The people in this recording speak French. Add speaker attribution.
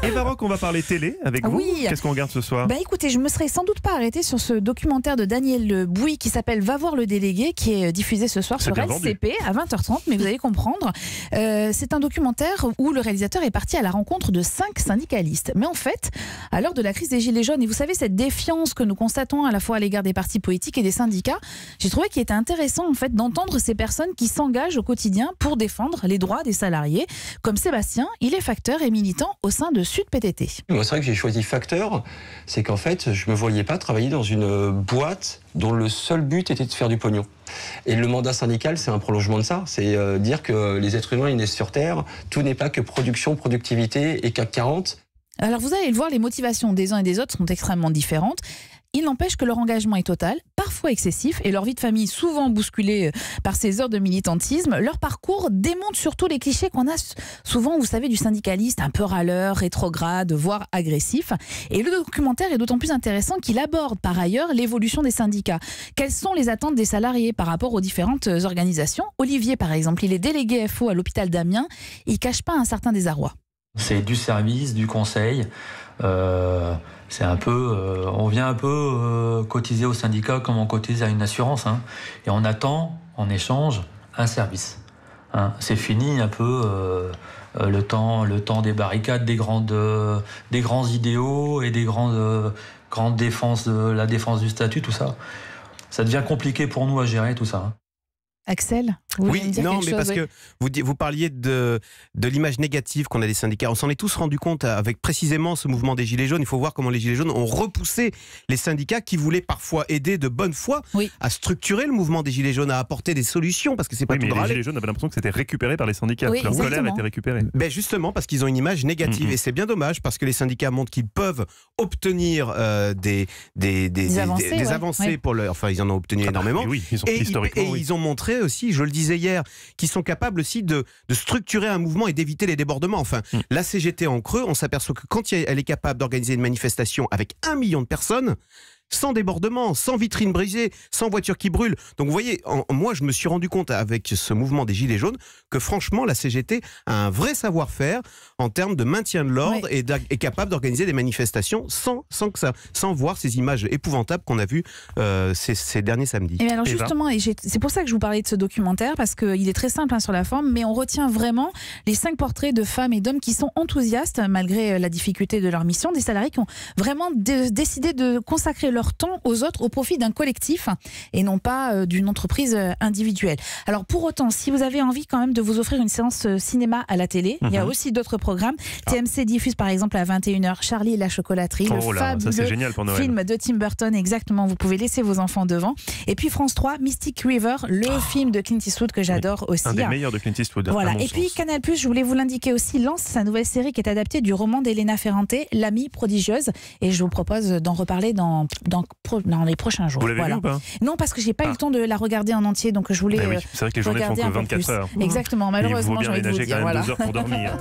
Speaker 1: Eva Rock, on va parler télé avec vous.
Speaker 2: Oui.
Speaker 1: Qu'est-ce qu'on regarde ce soir?
Speaker 2: Écoutez, je me serais sans doute pas arrêtée sur ce documentaire de Daniel Bouy qui s'appelle Va voir le délégué, qui est diffusé ce soir sur LCP à 20h30, mais vous allez comprendre. C'est un documentaire où le réalisateur est parti à la rencontre de 5 syndicalistes. Mais en fait, à l'heure de la crise des Gilets jaunes, et vous savez, cette défiance que nous constatons à la fois à l'égard des partis politiques et des syndicats, j'ai trouvé qu'il était intéressant en fait d'entendre ces personnes qui s'engagent au quotidien pour défendre les droits des salariés, comme Sébastien, il est facteur et militant au sein de Sud PTT.
Speaker 3: Moi, c'est vrai que j'ai choisi facteur, c'est qu'en fait, je ne me voyais pas travailler dans une boîte dont le seul but était de faire du pognon. Et le mandat syndical, c'est un prolongement de ça. C'est dire que les êtres humains, ils naissent sur Terre, tout n'est pas que production, productivité et CAC 40.
Speaker 2: Alors vous allez le voir, les motivations des uns et des autres sont extrêmement différentes. Il n'empêche que leur engagement est total, parfois excessif, et leur vie de famille souvent bousculée par ces heures de militantisme. Leur parcours démontre surtout les clichés qu'on a souvent, vous savez, du syndicaliste un peu râleur, rétrograde, voire agressif. Et le documentaire est d'autant plus intéressant qu'il aborde par ailleurs l'évolution des syndicats. Quelles sont les attentes des salariés par rapport aux différentes organisations? Olivier, par exemple, il est délégué FO à l'hôpital d'Amiens. Il ne cache pas un certain désarroi.
Speaker 4: C'est du service, du conseil. C'est un peu, on vient un peu cotiser au syndicat comme on cotise à une assurance, hein, et on attend en échange un service. Hein. C'est fini un peu le temps des barricades, des grands idéaux et des grandes défenses, la défense du statut, tout ça. Ça devient compliqué pour nous à gérer tout ça. Hein.
Speaker 2: Axel,
Speaker 5: oui, non, mais parce que vous parliez de l'image négative qu'on a des syndicats. On s'en est tous rendu compte avec précisément ce mouvement des Gilets jaunes. Il faut voir comment les Gilets jaunes ont repoussé les syndicats qui voulaient parfois aider de bonne foi à structurer le mouvement des Gilets jaunes, à apporter des solutions, parce que c'est pas tout de râler.
Speaker 1: Les Gilets jaunes avaient l'impression que c'était récupéré par les syndicats.
Speaker 2: Oui,
Speaker 1: leur colère était récupérée.
Speaker 5: Ben justement, parce qu'ils ont une image négative. Et c'est bien dommage, parce que les syndicats montrent qu'ils peuvent obtenir des avancées pour leur... Enfin, ils en ont obtenu énormément.
Speaker 1: Oui,
Speaker 5: ils ont montré aussi, je le disais hier, qui sont capables aussi de structurer un mouvement et d'éviter les débordements. Enfin, la CGT en creux, on s'aperçoit que quand elle est capable d'organiser une manifestation avec 1 million de personnes, sans débordement, sans vitrine brisée, sans voiture qui brûle. Donc vous voyez, moi je me suis rendu compte avec ce mouvement des Gilets jaunes que franchement la CGT a un vrai savoir-faire en termes de maintien de l'ordre et est capable d'organiser des manifestations sans voir ces images épouvantables qu'on a vues ces derniers samedis.
Speaker 2: Et alors justement, c'est pour ça que je vous parlais de ce documentaire, parce qu'il est très simple sur la forme, mais on retient vraiment les 5 portraits de femmes et d'hommes qui sont enthousiastes malgré la difficulté de leur mission, des salariés qui ont vraiment décidé de consacrer leur temps aux autres au profit d'un collectif et non pas d'une entreprise individuelle. Alors pour autant, si vous avez envie quand même de vous offrir une séance cinéma à la télé, il y a aussi d'autres programmes. TMC diffuse par exemple à 21h Charlie et la chocolaterie, le fabuleux film de Tim Burton, exactement, vous pouvez laisser vos enfants devant. Et puis France 3, Mystic River, le film de Clint Eastwood que j'adore aussi.
Speaker 1: Un des meilleurs de Clint Eastwood.
Speaker 2: Voilà. Et puis Canal+, je voulais vous l'indiquer aussi, lance sa nouvelle série qui est adaptée du roman d'Elena Ferrante, L'amie prodigieuse, et je vous propose d'en reparler dans les prochains jours.
Speaker 1: Vous l'avez vu ou pas?
Speaker 2: Non, parce que j'ai pas eu le temps de la regarder en entier, donc je voulais
Speaker 1: c'est vrai que les journées font que 24 heures.
Speaker 2: Exactement, malheureusement,
Speaker 1: il faut bien
Speaker 2: j'ai envie de vous
Speaker 1: ménager
Speaker 2: dire.
Speaker 1: quand même 2 heures pour dormir.